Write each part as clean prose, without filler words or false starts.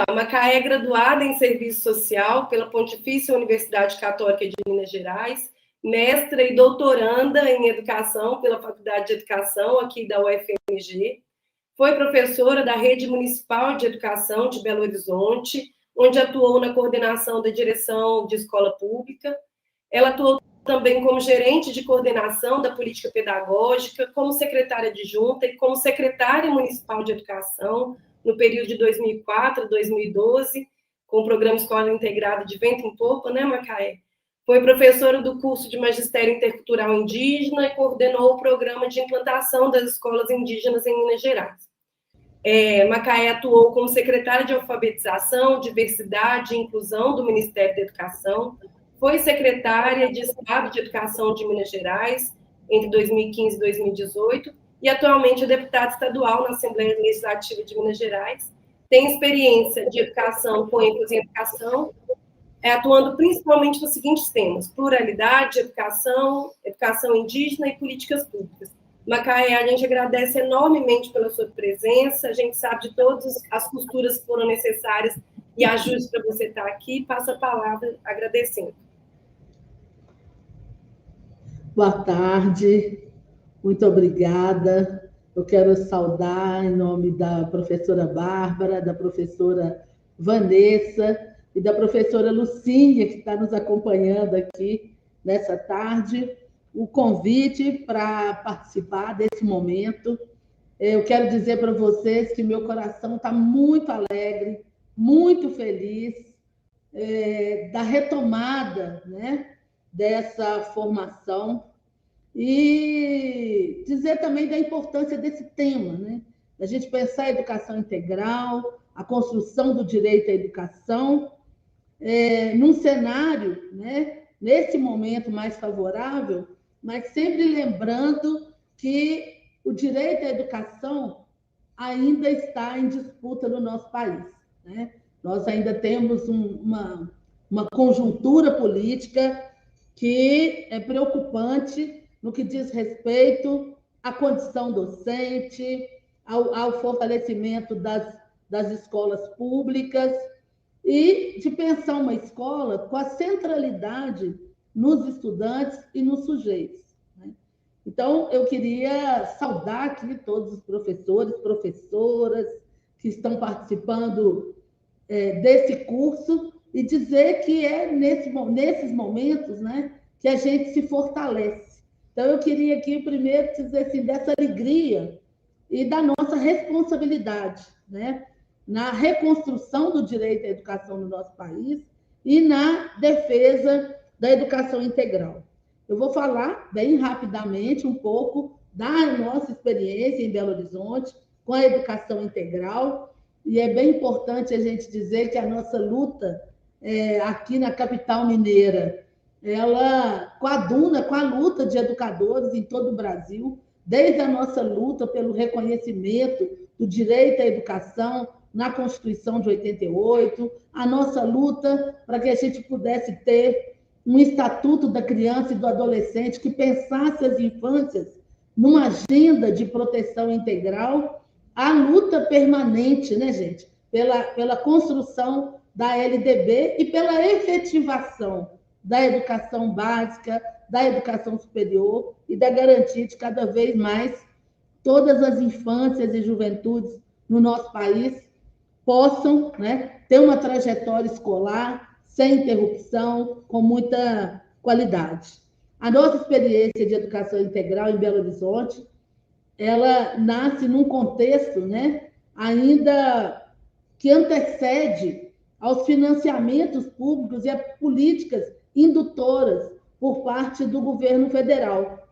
Macaé é graduada em Serviço Social pela Pontifícia Universidade Católica de Minas Gerais, mestra e doutoranda em Educação pela Faculdade de Educação aqui da UFMG, foi professora da Rede Municipal de Educação de Belo Horizonte, onde atuou na coordenação da direção de escola pública. Ela atuou também como gerente de coordenação da política pedagógica, como secretária adjunta e como secretária municipal de educação no período de 2004 a 2012, com o programa Escola Integrada de Vento em Popa, né, Macaé? Foi professora do curso de Magistério Intercultural Indígena e coordenou o programa de implantação das escolas indígenas em Minas Gerais. Macaé atuou como secretária de Alfabetização, Diversidade e Inclusão do Ministério da Educação, foi secretária de Estado de Educação de Minas Gerais entre 2015 e 2018 e atualmente é deputada estadual na Assembleia Legislativa de Minas Gerais. Tem experiência de educação com ênfase em educação, atuando principalmente nos seguintes temas: pluralidade, educação, educação indígena e políticas públicas. Macaé, a gente agradece enormemente pela sua presença, a gente sabe de todas as costuras que foram necessárias e ajustes para você estar aqui. Passo a palavra agradecendo. Boa tarde, muito obrigada. Eu quero saudar em nome da professora Bárbara, da professora Vanessa e da professora Lucília, que está nos acompanhando aqui nessa tarde, o convite para participar desse momento. Eu quero dizer para vocês que meu coração está muito alegre, muito feliz da retomada, né, dessa formação e dizer também da importância desse tema, né? A gente pensar a educação integral, a construção do direito à educação, num cenário, né, nesse momento mais favorável, mas sempre lembrando que o direito à educação ainda está em disputa no nosso país, né? Nós ainda temos uma conjuntura política que é preocupante no que diz respeito à condição docente, ao fortalecimento das escolas públicas e de pensar uma escola com a centralidade nos estudantes e nos sujeitos, né? Então, eu queria saudar aqui todos os professores, professoras que estão participando desse curso e dizer que é nesses momentos, né, que a gente se fortalece. Então, eu queria aqui primeiro dizer assim, dessa alegria e da nossa responsabilidade, né, na reconstrução do direito à educação no nosso país e na defesa da educação integral. Eu vou falar bem rapidamente um pouco da nossa experiência em Belo Horizonte com a educação integral, e é bem importante a gente dizer que a nossa luta aqui na capital mineira, ela coaduna com a luta de educadores em todo o Brasil, desde a nossa luta pelo reconhecimento do direito à educação na Constituição de 88, a nossa luta para que a gente pudesse ter um estatuto da criança e do adolescente que pensasse as infâncias numa agenda de proteção integral, a luta permanente, né, gente, pela construção da LDB e pela efetivação da educação básica, da educação superior e da garantia de cada vez mais todas as infâncias e juventudes no nosso país possam, né, ter uma trajetória escolar sem interrupção, com muita qualidade. A nossa experiência de educação integral em Belo Horizonte, ela nasce num contexto, né, ainda que antecede aos financiamentos públicos e a políticas indutoras por parte do governo federal.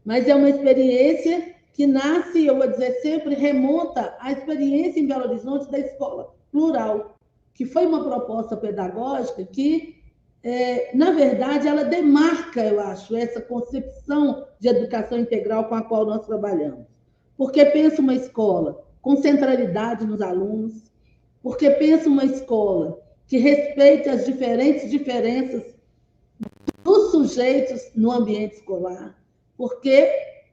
Mas é uma experiência que nasce, eu vou dizer sempre, remonta à experiência em Belo Horizonte da escola plural, que foi uma proposta pedagógica que, na verdade, ela demarca, eu acho, essa concepção de educação integral com a qual nós trabalhamos. Porque pensa uma escola com centralidade nos alunos, porque pensa uma escola que respeite as diferentes diferenças dos sujeitos no ambiente escolar, porque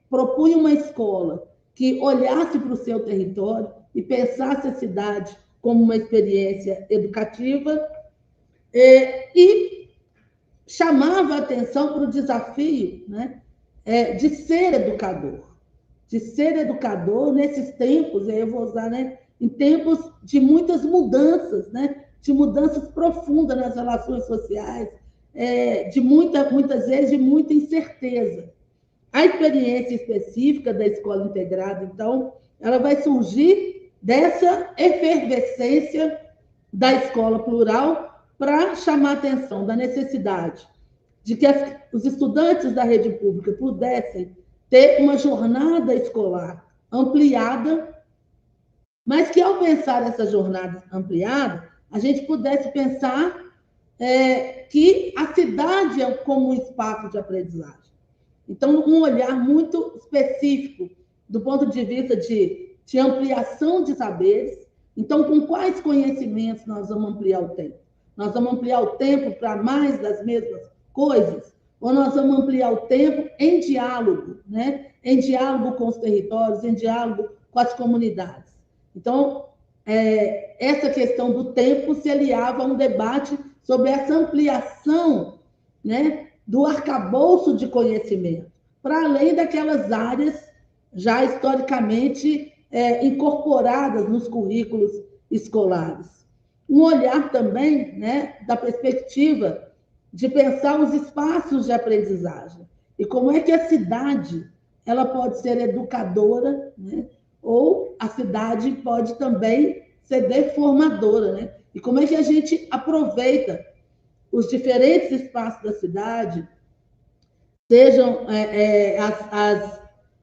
propunha uma escola que olhasse para o seu território e pensasse a cidade como uma experiência educativa, e chamava a atenção para o desafio, né, de ser educador nesses tempos, eu vou usar, né, em tempos de muitas mudanças, né, de mudanças profundas nas relações sociais, muitas vezes de muita incerteza. A experiência específica da escola integrada, então, ela vai surgir dessa efervescência da escola plural para chamar a atenção da necessidade de que os estudantes da rede pública pudessem ter uma jornada escolar ampliada, mas que, ao pensar essa jornada ampliada, a gente pudesse pensar que a cidade é como um espaço de aprendizagem. Então, um olhar muito específico do ponto de vista de ampliação de saberes. Então, com quais conhecimentos nós vamos ampliar o tempo? Nós vamos ampliar o tempo para mais das mesmas coisas? Ou nós vamos ampliar o tempo em diálogo, né? Em diálogo com os territórios, em diálogo com as comunidades. Então, essa questão do tempo se aliava a um debate sobre essa ampliação, né, do arcabouço de conhecimento, para além daquelas áreas já historicamente incorporadas nos currículos escolares. Um olhar também, né, da perspectiva de pensar os espaços de aprendizagem e como é que a cidade ela pode ser educadora, né, ou a cidade pode também ser deformadora, né? E como é que a gente aproveita os diferentes espaços da cidade, sejam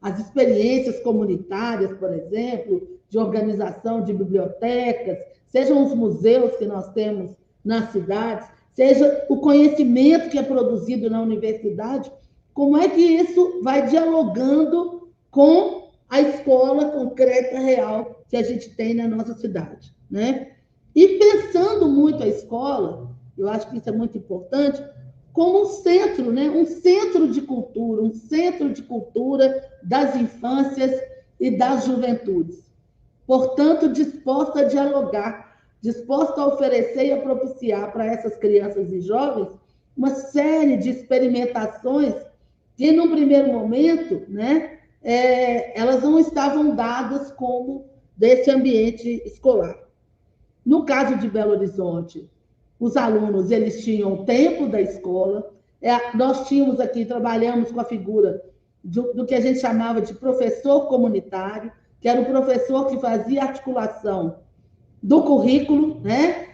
as experiências comunitárias, por exemplo, de organização de bibliotecas, sejam os museus que nós temos nas cidades, seja o conhecimento que é produzido na universidade, como é que isso vai dialogando com a escola concreta, real, que a gente tem na nossa cidade, né? E pensando muito a escola, eu acho que isso é muito importante, como um centro, né? Um centro de cultura das infâncias e das juventudes. Portanto, disposta a dialogar, disposta a oferecer e a propiciar para essas crianças e jovens uma série de experimentações que, num primeiro momento, né, elas não estavam dadas como desse ambiente escolar. No caso de Belo Horizonte, os alunos eles tinham o tempo da escola. Nós tínhamos aqui, trabalhamos com a figura do que a gente chamava de professor comunitário, que era o professor que fazia articulação do currículo, né,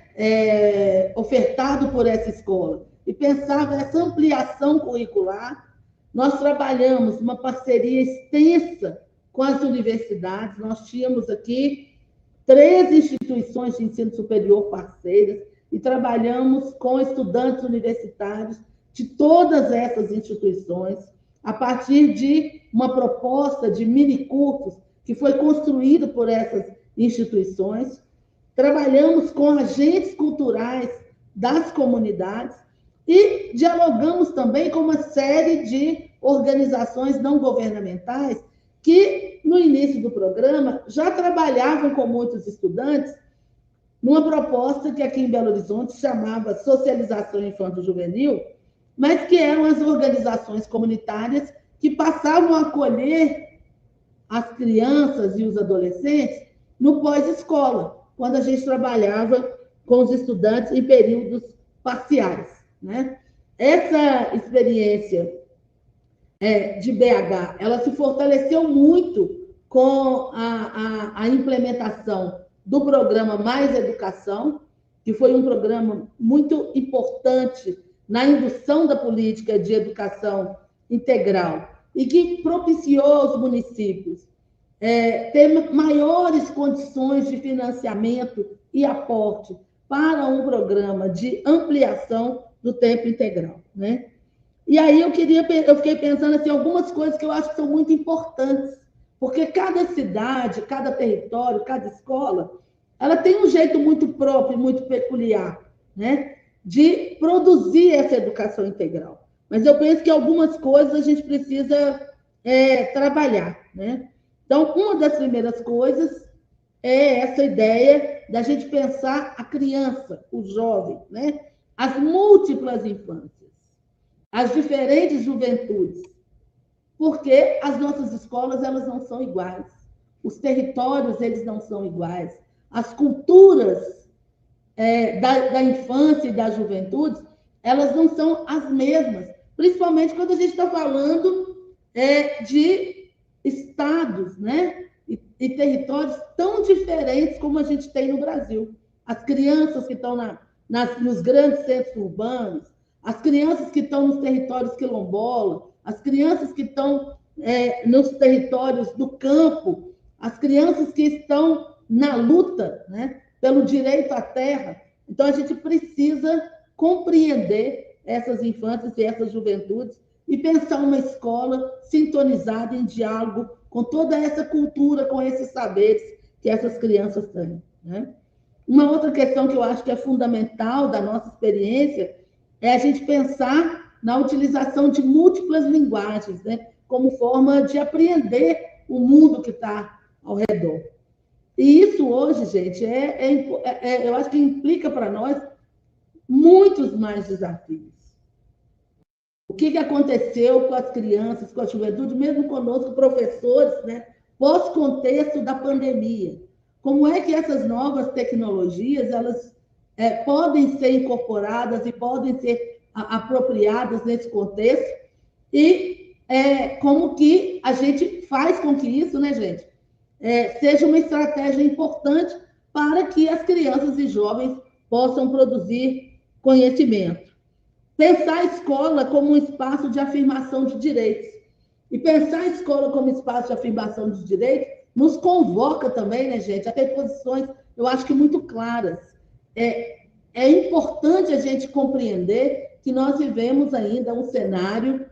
ofertado por essa escola, e pensava essa ampliação curricular. Nós trabalhamos uma parceria extensa com as universidades. Nós tínhamos aqui 3 instituições de ensino superior parceiras e trabalhamos com estudantes universitários de todas essas instituições, a partir de uma proposta de minicursos que foi construído por essas instituições. Trabalhamos com agentes culturais das comunidades e dialogamos também com uma série de organizações não governamentais que, no início do programa, já trabalhavam com muitos estudantes numa proposta que aqui em Belo Horizonte se chamava Socialização Infanto-Juvenil, mas que eram as organizações comunitárias que passavam a acolher as crianças e os adolescentes no pós-escola, quando a gente trabalhava com os estudantes em períodos parciais, né? Essa experiência de BH, ela se fortaleceu muito com a implementação do programa Mais Educação, que foi um programa muito importante na indução da política de educação integral e que propiciou aos municípios ter maiores condições de financiamento e aporte para um programa de ampliação do tempo integral, né? E aí eu fiquei pensando assim, algumas coisas que eu acho que são muito importantes, porque cada cidade, cada território, cada escola, ela tem um jeito muito próprio, muito peculiar, né, de produzir essa educação integral. Mas eu penso que algumas coisas a gente precisa trabalhar, né? Então, uma das primeiras coisas é essa ideia da gente pensar a criança, o jovem, né? As múltiplas infâncias, as diferentes juventudes, porque as nossas escolas elas não são iguais, os territórios eles não são iguais, as culturas da infância e da juventude elas não são as mesmas, principalmente quando a gente está falando de estados, né? E territórios tão diferentes como a gente tem no Brasil. As crianças que estão nos grandes centros urbanos, as crianças que estão nos territórios quilombolas, as crianças que estão nos territórios do campo, as crianças que estão na luta, né, pelo direito à terra. Então, a gente precisa compreender essas infâncias e essas juventudes e pensar uma escola sintonizada em diálogo com toda essa cultura, com esses saberes que essas crianças têm, né? Uma outra questão que eu acho que é fundamental da nossa experiência é a gente pensar na utilização de múltiplas linguagens, né? Como forma de apreender o mundo que está ao redor. E isso hoje, gente, eu acho que implica para nós muitos mais desafios. O que aconteceu com as crianças, com a juventude, mesmo conosco, professores, né? Pós-contexto da pandemia. Como é que essas novas tecnologias elas podem ser incorporadas e podem ser apropriadas nesse contexto? E como que a gente faz com que isso, né, gente, seja uma estratégia importante para que as crianças e jovens possam produzir conhecimento. Pensar a escola como um espaço de afirmação de direitos. E pensar a escola como espaço de afirmação de direitos nos convoca também, né, gente, a ter posições, eu acho que muito claras. É importante a gente compreender que nós vivemos ainda um cenário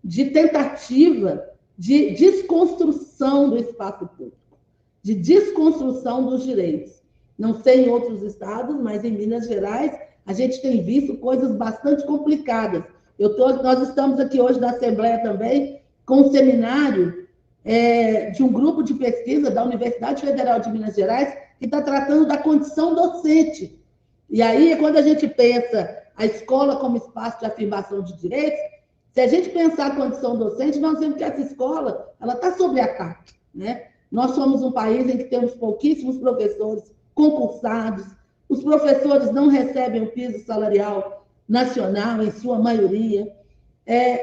de tentativa de desconstrução do espaço público, de desconstrução dos direitos. Não sei em outros estados, mas em Minas Gerais a gente tem visto coisas bastante complicadas. Nós estamos aqui hoje na Assembleia também com um seminário de um grupo de pesquisa da Universidade Federal de Minas Gerais que está tratando da condição docente. E aí, quando a gente pensa a escola como espaço de afirmação de direitos, se a gente pensar a condição docente, nós vemos que essa escola está sob ataque, né? Nós somos um país em que temos pouquíssimos professores concursados, os professores não recebem o piso salarial nacional, em sua maioria.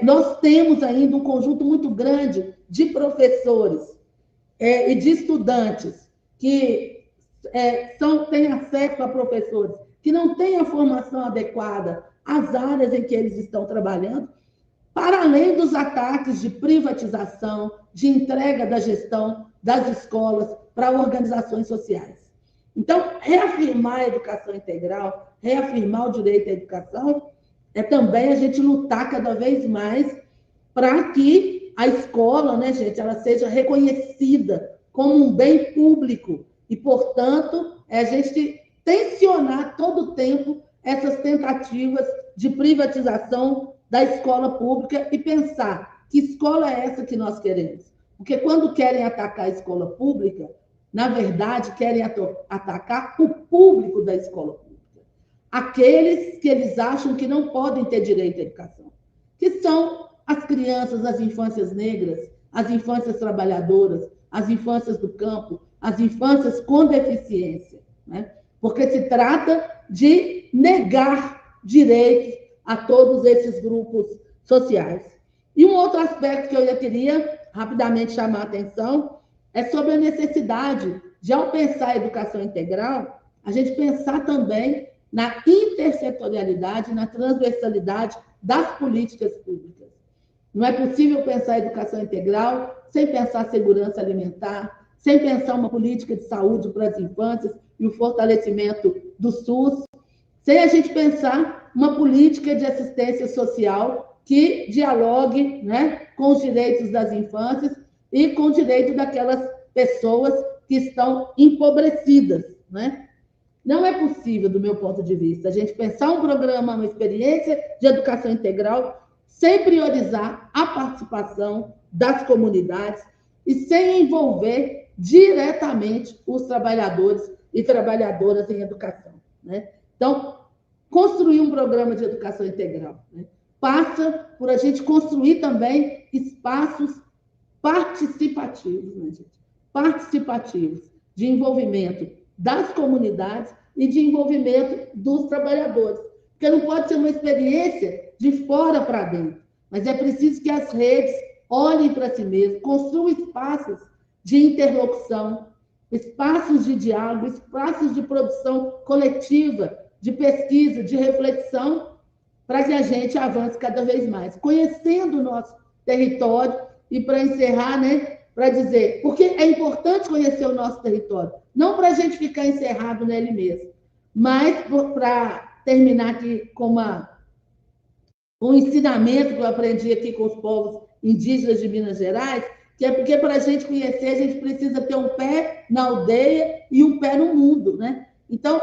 Nós temos ainda um conjunto muito grande de professores e de estudantes que têm acesso a professores que não têm a formação adequada às áreas em que eles estão trabalhando, para além dos ataques de privatização, de entrega da gestão das escolas para organizações sociais. Então, reafirmar a educação integral, reafirmar o direito à educação, é também a gente lutar cada vez mais para que a escola, né, gente, ela seja reconhecida como um bem público e, portanto, a gente tensionar todo o tempo essas tentativas de privatização da escola pública e pensar que escola é essa que nós queremos. Porque quando querem atacar a escola pública, na verdade, querem atacar o público da escola pública. Aqueles que eles acham que não podem ter direito à educação, que são as crianças, as infâncias negras, as infâncias trabalhadoras, as infâncias do campo, as infâncias com deficiência, né? Porque se trata de negar direitos a todos esses grupos sociais. E um outro aspecto que eu queria rapidamente chamar a atenção é sobre a necessidade de, ao pensar a educação integral, a gente pensar também na intersetorialidade, na transversalidade das políticas públicas. Não é possível pensar a educação integral sem pensar segurança alimentar, sem pensar uma política de saúde para as infâncias e o fortalecimento do SUS, sem a gente pensar uma política de assistência social que dialogue, né, com os direitos das infâncias e com o direito daquelas pessoas que estão empobrecidas, né? Não é possível, do meu ponto de vista, a gente pensar um programa, uma experiência de educação integral sem priorizar a participação das comunidades e sem envolver diretamente os trabalhadores e trabalhadoras em educação, né? Então, construir um programa de educação integral, né, passa por a gente construir também espaços participativos, né, gente? Participativos, de envolvimento das comunidades e de envolvimento dos trabalhadores. Porque não pode ser uma experiência de fora para dentro, mas é preciso que as redes olhem para si mesmas, construam espaços de interlocução, espaços de diálogo, espaços de produção coletiva, de pesquisa, de reflexão, para que a gente avance cada vez mais, conhecendo o nosso território. E para encerrar, né, para dizer, porque é importante conhecer o nosso território, não para a gente ficar encerrado nele mesmo, mas para terminar aqui com um ensinamento que eu aprendi aqui com os povos indígenas de Minas Gerais, que é porque para a gente conhecer, a gente precisa ter um pé na aldeia e um pé no mundo, né? Então,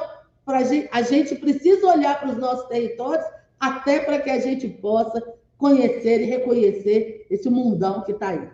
a gente precisa olhar para os nossos territórios até para que a gente possa conhecer e reconhecer esse mundão que está aí.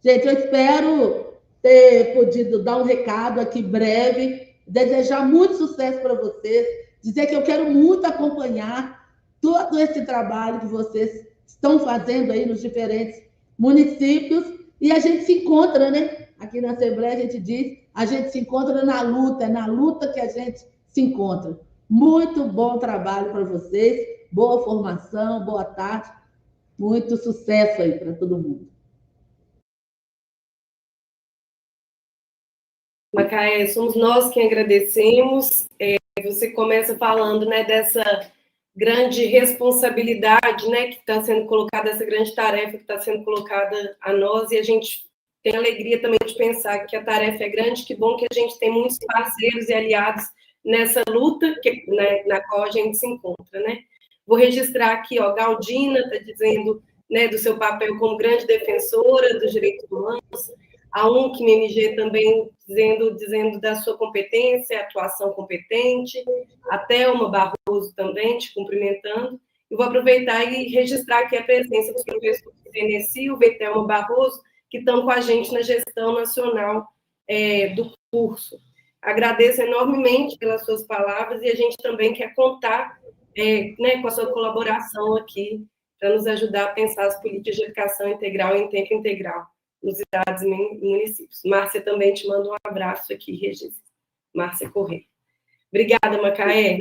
Gente, eu espero ter podido dar um recado aqui breve, desejar muito sucesso para vocês, dizer que eu quero muito acompanhar todo esse trabalho que vocês estão fazendo aí nos diferentes municípios, e a gente se encontra, né? Aqui na Assembleia a gente diz, a gente se encontra na luta, é na luta que a gente se encontra. Muito bom trabalho para vocês, boa formação, boa tarde, muito sucesso aí para todo mundo. Macaé, somos nós que agradecemos. Você começa falando, né, dessa grande responsabilidade, né, que está sendo colocada, essa grande tarefa que está sendo colocada a nós, e a gente tem alegria também de pensar que a tarefa é grande, que bom que a gente tem muitos parceiros e aliados nessa luta né, na qual a gente se encontra, né? Vou registrar aqui, ó, Galdina está dizendo, né, do seu papel como grande defensora dos direitos humanos, a UNC-MMG também dizendo da sua competência, atuação competente, a Thelma Barroso também te cumprimentando. Eu vou aproveitar e registrar aqui a presença dos professores Renê Silva e Thelma Barroso, que estão com a gente na gestão nacional do curso. Agradeço enormemente pelas suas palavras e a gente também quer contar né, com a sua colaboração aqui para nos ajudar a pensar as políticas de educação integral em tempo integral nos estados e municípios. Márcia também te manda um abraço aqui, Regis. Márcia Corrêa. Obrigada, Macaé.